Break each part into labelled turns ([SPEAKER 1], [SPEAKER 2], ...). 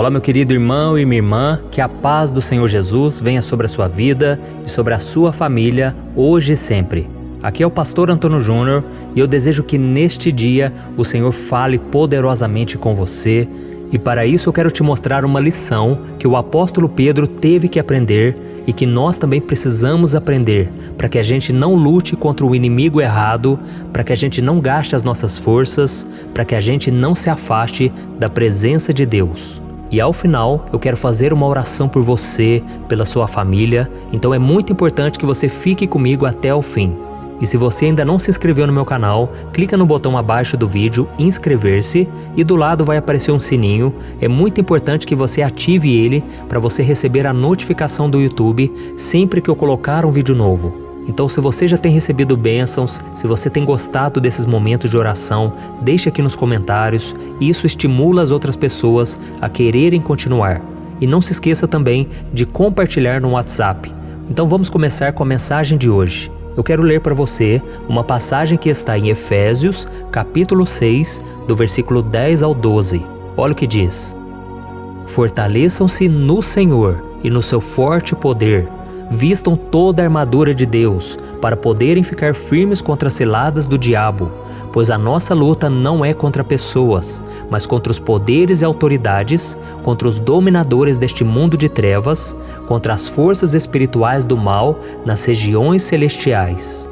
[SPEAKER 1] Olá, meu querido irmão e minha irmã, que a paz do Senhor Jesus venha sobre a sua vida e sobre a sua família, hoje e sempre. Aqui é o pastor Antônio Júnior e eu desejo que neste dia o Senhor fale poderosamente com você. E para isso eu quero te mostrar uma lição que o apóstolo Pedro teve que aprender e que nós também precisamos aprender, para que a gente não lute contra o inimigo errado, para que a gente não gaste as nossas forças, para que a gente não se afaste da presença de Deus. E ao final, eu quero fazer uma oração por você, pela sua família, então é muito importante que você fique comigo até o fim. E se você ainda não se inscreveu no meu canal, clica no botão abaixo do vídeo, inscrever-se, e do lado vai aparecer um sininho. É muito importante que você ative ele para você receber a notificação do YouTube sempre que eu colocar um vídeo novo. Então, se você já tem recebido bênçãos, se você tem gostado desses momentos de oração, deixe aqui nos comentários. Isso estimula as outras pessoas a quererem continuar. E não se esqueça também de compartilhar no WhatsApp. Então vamos começar com a mensagem de hoje. Eu quero ler para você uma passagem que está em Efésios, capítulo 6, do versículo 10 ao 12. Olha o que diz: Fortaleçam-se no Senhor e no seu forte poder. Vistam toda a armadura de Deus, para poderem ficar firmes contra as ciladas do diabo, pois a nossa luta não é contra pessoas, mas contra os poderes e autoridades, contra os dominadores deste mundo de trevas, contra as forças espirituais do mal nas regiões celestiais.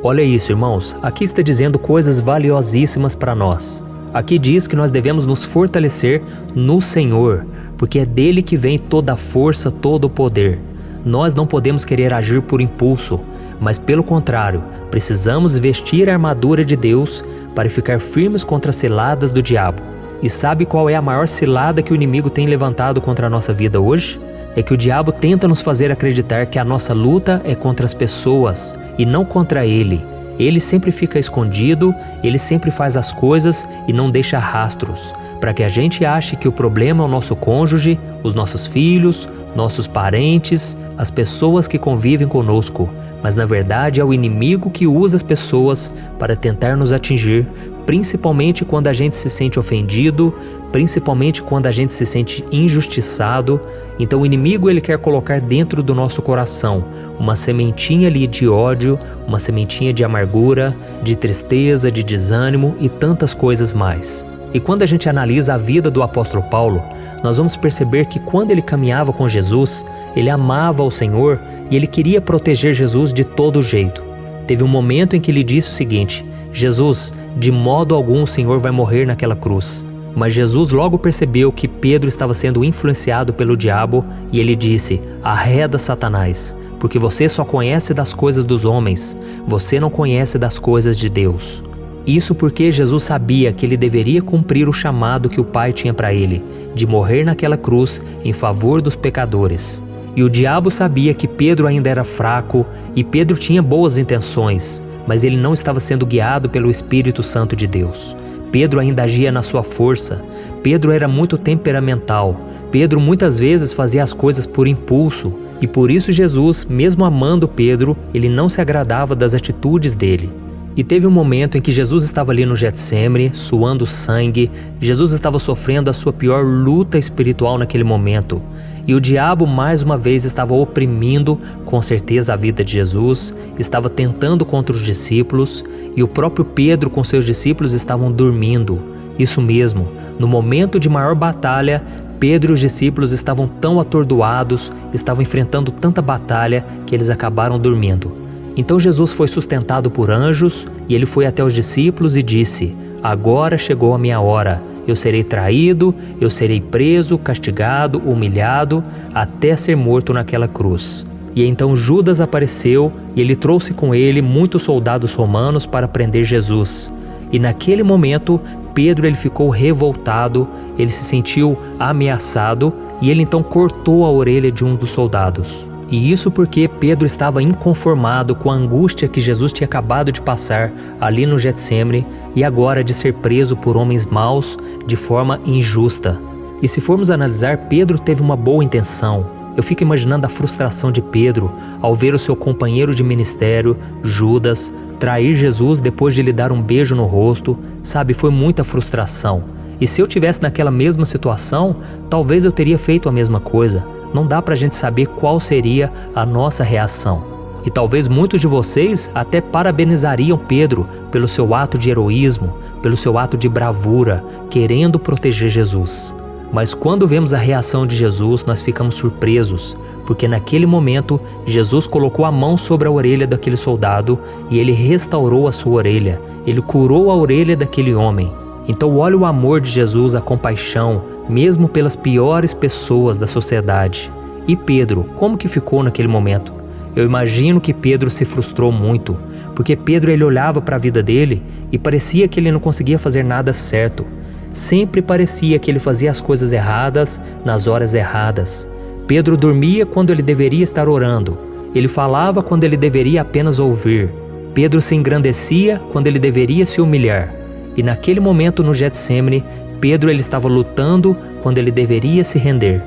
[SPEAKER 1] Olha isso, irmãos, aqui está dizendo coisas valiosíssimas para nós. Aqui diz que nós devemos nos fortalecer no Senhor, porque é dele que vem toda a força, todo o poder. Nós não podemos querer agir por impulso, mas pelo contrário, precisamos vestir a armadura de Deus para ficar firmes contra as ciladas do diabo. E sabe qual é a maior cilada que o inimigo tem levantado contra a nossa vida hoje? É que o diabo tenta nos fazer acreditar que a nossa luta é contra as pessoas e não contra ele. Ele sempre fica escondido, ele sempre faz as coisas e não deixa rastros, para que a gente ache que o problema é o nosso cônjuge, os nossos filhos, nossos parentes, as pessoas que convivem conosco. Mas na verdade é o inimigo que usa as pessoas para tentar nos atingir, principalmente quando a gente se sente ofendido, principalmente quando a gente se sente injustiçado. Então o inimigo ele quer colocar dentro do nosso coração uma sementinha ali de ódio, uma sementinha de amargura, de tristeza, de desânimo e tantas coisas mais. E quando a gente analisa a vida do apóstolo Paulo, nós vamos perceber que quando ele caminhava com Jesus, ele amava o Senhor e ele queria proteger Jesus de todo jeito. Teve um momento em que ele disse o seguinte: Jesus, de modo algum o Senhor vai morrer naquela cruz. Mas Jesus logo percebeu que Pedro estava sendo influenciado pelo diabo e ele disse: arreda Satanás, porque você só conhece das coisas dos homens, você não conhece das coisas de Deus. Isso porque Jesus sabia que ele deveria cumprir o chamado que o Pai tinha para ele, de morrer naquela cruz em favor dos pecadores. E o diabo sabia que Pedro ainda era fraco e Pedro tinha boas intenções, mas ele não estava sendo guiado pelo Espírito Santo de Deus. Pedro ainda agia na sua força, Pedro era muito temperamental, Pedro muitas vezes fazia as coisas por impulso, e por isso Jesus, mesmo amando Pedro, ele não se agradava das atitudes dele. E teve um momento em que Jesus estava ali no Getsêmani, suando sangue, Jesus estava sofrendo a sua pior luta espiritual naquele momento. E o diabo mais uma vez estava oprimindo com certeza a vida de Jesus, estava tentando contra os discípulos, e o próprio Pedro com seus discípulos estavam dormindo. Isso mesmo, no momento de maior batalha, Pedro e os discípulos estavam tão atordoados, estavam enfrentando tanta batalha que eles acabaram dormindo. Então Jesus foi sustentado por anjos e ele foi até os discípulos e disse: agora chegou a minha hora, eu serei traído, eu serei preso, castigado, humilhado, até ser morto naquela cruz. E então Judas apareceu e ele trouxe com ele muitos soldados romanos para prender Jesus. E naquele momento Pedro ele ficou revoltado, ele se sentiu ameaçado e ele então cortou a orelha de um dos soldados. E isso porque Pedro estava inconformado com a angústia que Jesus tinha acabado de passar ali no Getsêmani e agora de ser preso por homens maus de forma injusta. E se formos analisar, Pedro teve uma boa intenção. Eu fico imaginando a frustração de Pedro ao ver o seu companheiro de ministério, Judas, trair Jesus depois de lhe dar um beijo no rosto. Sabe, foi muita frustração. E se eu tivesse naquela mesma situação, talvez eu teria feito a mesma coisa. Não dá pra gente saber qual seria a nossa reação. E talvez muitos de vocês até parabenizariam Pedro pelo seu ato de heroísmo, pelo seu ato de bravura, querendo proteger Jesus. Mas quando vemos a reação de Jesus, nós ficamos surpresos, porque naquele momento Jesus colocou a mão sobre a orelha daquele soldado e ele restaurou a sua orelha, ele curou a orelha daquele homem. Então olha o amor de Jesus, a compaixão, mesmo pelas piores pessoas da sociedade. E Pedro, como que ficou naquele momento? Eu imagino que Pedro se frustrou muito, porque Pedro ele olhava para a vida dele e parecia que ele não conseguia fazer nada certo. Sempre parecia que ele fazia as coisas erradas nas horas erradas. Pedro dormia quando ele deveria estar orando. Ele falava quando ele deveria apenas ouvir. Pedro se engrandecia quando ele deveria se humilhar. E naquele momento no Getsêmani, Pedro ele estava lutando quando ele deveria se render.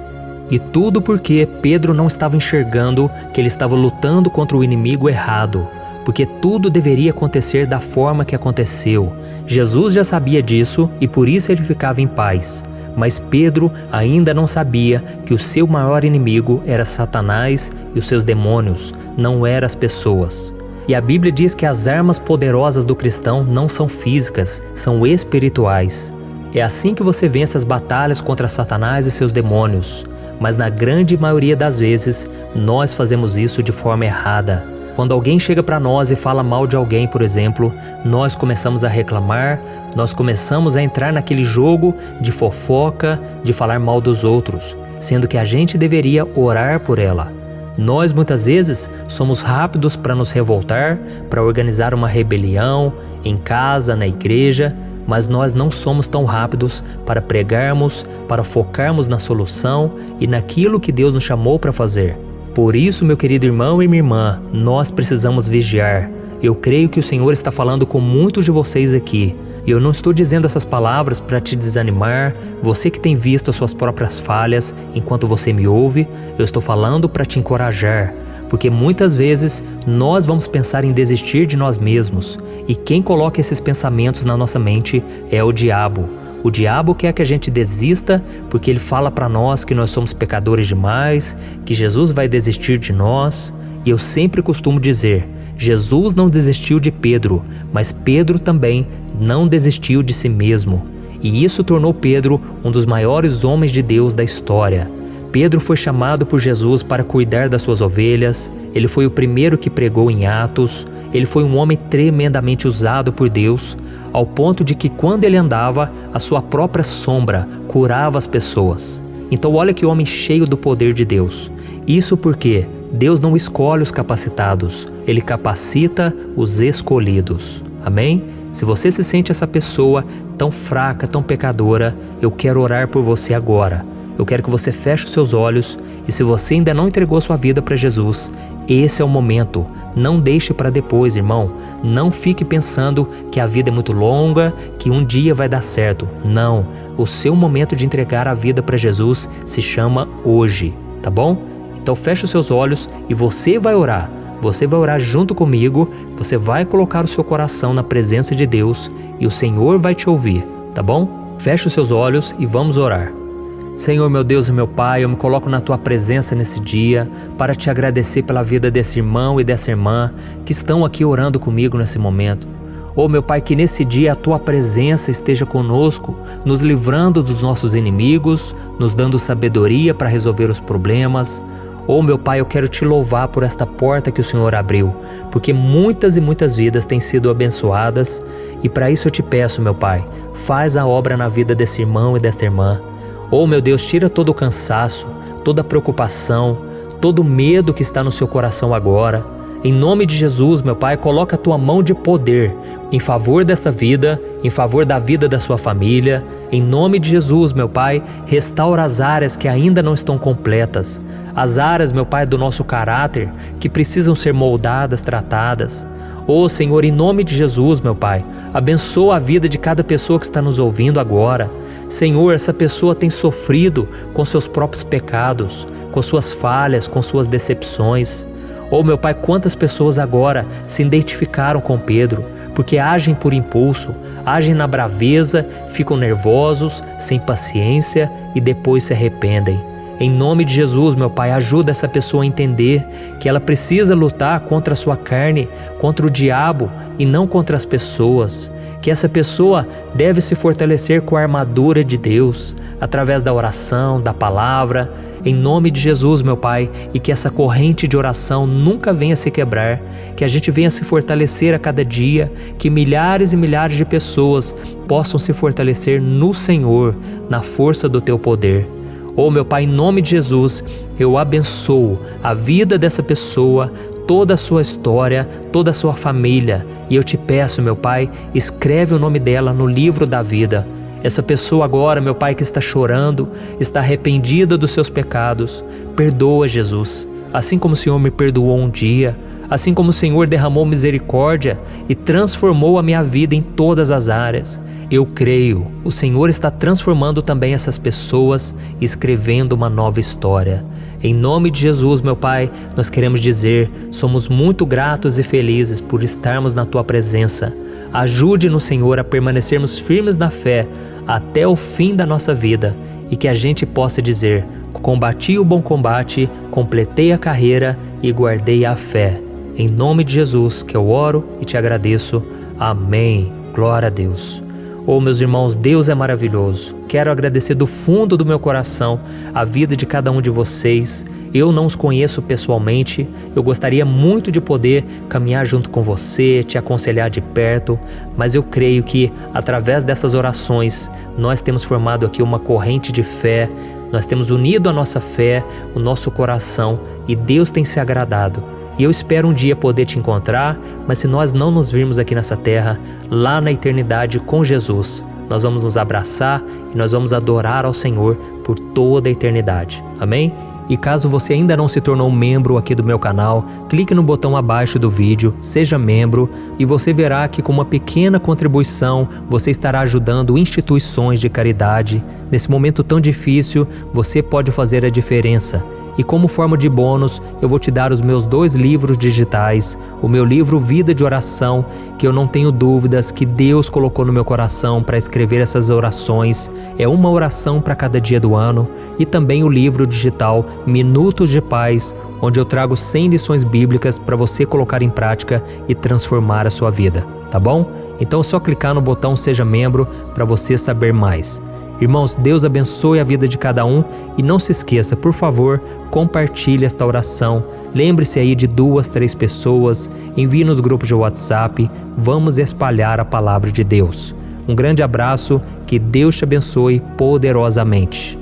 [SPEAKER 1] E tudo porque Pedro não estava enxergando que ele estava lutando contra o inimigo errado, porque tudo deveria acontecer da forma que aconteceu. Jesus já sabia disso e por isso ele ficava em paz. Mas Pedro ainda não sabia que o seu maior inimigo era Satanás e os seus demônios, não eram as pessoas. E a Bíblia diz que as armas poderosas do cristão não são físicas, são espirituais. É assim que você vence as batalhas contra Satanás e seus demônios. Mas na grande maioria das vezes, nós fazemos isso de forma errada. Quando alguém chega para nós e fala mal de alguém, por exemplo, nós começamos a reclamar, nós começamos a entrar naquele jogo de fofoca, de falar mal dos outros, sendo que a gente deveria orar por ela. Nós muitas vezes somos rápidos para nos revoltar, para organizar uma rebelião em casa, na igreja, mas nós não somos tão rápidos para pregarmos, para focarmos na solução e naquilo que Deus nos chamou para fazer. Por isso, meu querido irmão e minha irmã, nós precisamos vigiar. Eu creio que o Senhor está falando com muitos de vocês aqui. E eu não estou dizendo essas palavras para te desanimar, você que tem visto as suas próprias falhas enquanto você me ouve, eu estou falando para te encorajar. Porque muitas vezes nós vamos pensar em desistir de nós mesmos, e quem coloca esses pensamentos na nossa mente é o diabo. O diabo quer que a gente desista porque ele fala para nós que nós somos pecadores demais, que Jesus vai desistir de nós. E eu sempre costumo dizer, Jesus não desistiu de Pedro, mas Pedro também não desistiu de si mesmo. E isso tornou Pedro um dos maiores homens de Deus da história. Pedro foi chamado por Jesus para cuidar das suas ovelhas, ele foi o primeiro que pregou em Atos, ele foi um homem tremendamente usado por Deus, ao ponto de que quando ele andava, a sua própria sombra curava as pessoas. Então olha que homem cheio do poder de Deus. Isso porque Deus não escolhe os capacitados, Ele capacita os escolhidos. Amém? Se você se sente essa pessoa tão fraca, tão pecadora, eu quero orar por você agora. Eu quero que você feche os seus olhos e se você ainda não entregou sua vida para Jesus, esse é o momento. Não deixe para depois, irmão. Não fique pensando que a vida é muito longa, que um dia vai dar certo. Não. O seu momento de entregar a vida para Jesus se chama hoje, tá bom? Então feche os seus olhos e você vai orar. Você vai orar junto comigo, você vai colocar o seu coração na presença de Deus e o Senhor vai te ouvir, tá bom? Feche os seus olhos e vamos orar. Senhor, meu Deus e meu Pai, eu me coloco na Tua presença nesse dia para te agradecer pela vida desse irmão e dessa irmã que estão aqui orando comigo nesse momento. Oh, meu Pai, que nesse dia a Tua presença esteja conosco, nos livrando dos nossos inimigos, nos dando sabedoria para resolver os problemas. Oh, meu Pai, eu quero te louvar por esta porta que o Senhor abriu, porque muitas e muitas vidas têm sido abençoadas e para isso eu te peço, meu Pai, faz a obra na vida desse irmão e desta irmã. Oh, meu Deus, tira todo o cansaço, toda a preocupação, todo o medo que está no seu coração agora. Em nome de Jesus, meu Pai, coloca a Tua mão de poder em favor desta vida, em favor da vida da sua família. Em nome de Jesus, meu Pai, restaura as áreas que ainda não estão completas. As áreas, meu Pai, do nosso caráter que precisam ser moldadas, tratadas. Oh, Senhor, em nome de Jesus, meu Pai, abençoa a vida de cada pessoa que está nos ouvindo agora. Senhor, essa pessoa tem sofrido com seus próprios pecados, com suas falhas, com suas decepções. Oh, meu Pai, quantas pessoas agora se identificaram com Pedro, porque agem por impulso, agem na braveza, ficam nervosos, sem paciência e depois se arrependem. Em nome de Jesus, meu Pai, ajuda essa pessoa a entender que ela precisa lutar contra a sua carne, contra o diabo e não contra as pessoas. Que essa pessoa deve se fortalecer com a armadura de Deus, através da oração, da palavra, em nome de Jesus, meu Pai, e que essa corrente de oração nunca venha se quebrar, que a gente venha se fortalecer a cada dia, que milhares e milhares de pessoas possam se fortalecer no Senhor, na força do Teu poder. Oh, meu Pai, em nome de Jesus, eu abençoo a vida dessa pessoa, toda a sua história, toda a sua família. E eu te peço, meu Pai, escreve o nome dela no livro da vida. Essa pessoa agora, meu Pai, que está chorando, está arrependida dos seus pecados. Perdoa, Jesus, assim como o Senhor me perdoou um dia, assim como o Senhor derramou misericórdia e transformou a minha vida em todas as áreas. Eu creio, o Senhor está transformando também essas pessoas e escrevendo uma nova história. Em nome de Jesus, meu Pai, nós queremos dizer, somos muito gratos e felizes por estarmos na Tua presença. Ajude-nos, Senhor, a permanecermos firmes na fé até o fim da nossa vida e que a gente possa dizer, combati o bom combate, completei a carreira e guardei a fé. Em nome de Jesus que eu oro e te agradeço. Amém. Glória a Deus. Oh, meus irmãos, Deus é maravilhoso. Quero agradecer do fundo do meu coração a vida de cada um de vocês. Eu não os conheço pessoalmente, eu gostaria muito de poder caminhar junto com você, te aconselhar de perto, mas eu creio que através dessas orações nós temos formado aqui uma corrente de fé, nós temos unido a nossa fé, o nosso coração e Deus tem se agradado. E eu espero um dia poder te encontrar, mas se nós não nos virmos aqui nessa terra, lá na eternidade com Jesus, nós vamos nos abraçar e nós vamos adorar ao Senhor por toda a eternidade. Amém? E caso você ainda não se tornou membro aqui do meu canal, clique no botão abaixo do vídeo, seja membro, e você verá que com uma pequena contribuição você estará ajudando instituições de caridade. Nesse momento tão difícil, você pode fazer a diferença. E como forma de bônus, eu vou te dar os meus 2 livros digitais, o meu livro Vida de Oração, que eu não tenho dúvidas que Deus colocou no meu coração para escrever essas orações. É uma oração para cada dia do ano. E também o livro digital Minutos de Paz, onde eu trago 100 lições bíblicas para você colocar em prática e transformar a sua vida, tá bom? Então é só clicar no botão Seja Membro para você saber mais. Irmãos, Deus abençoe a vida de cada um e não se esqueça, por favor, compartilhe esta oração. Lembre-se aí de 2, 3 pessoas, envie nos grupos de WhatsApp, vamos espalhar a palavra de Deus. Um grande abraço, que Deus te abençoe poderosamente.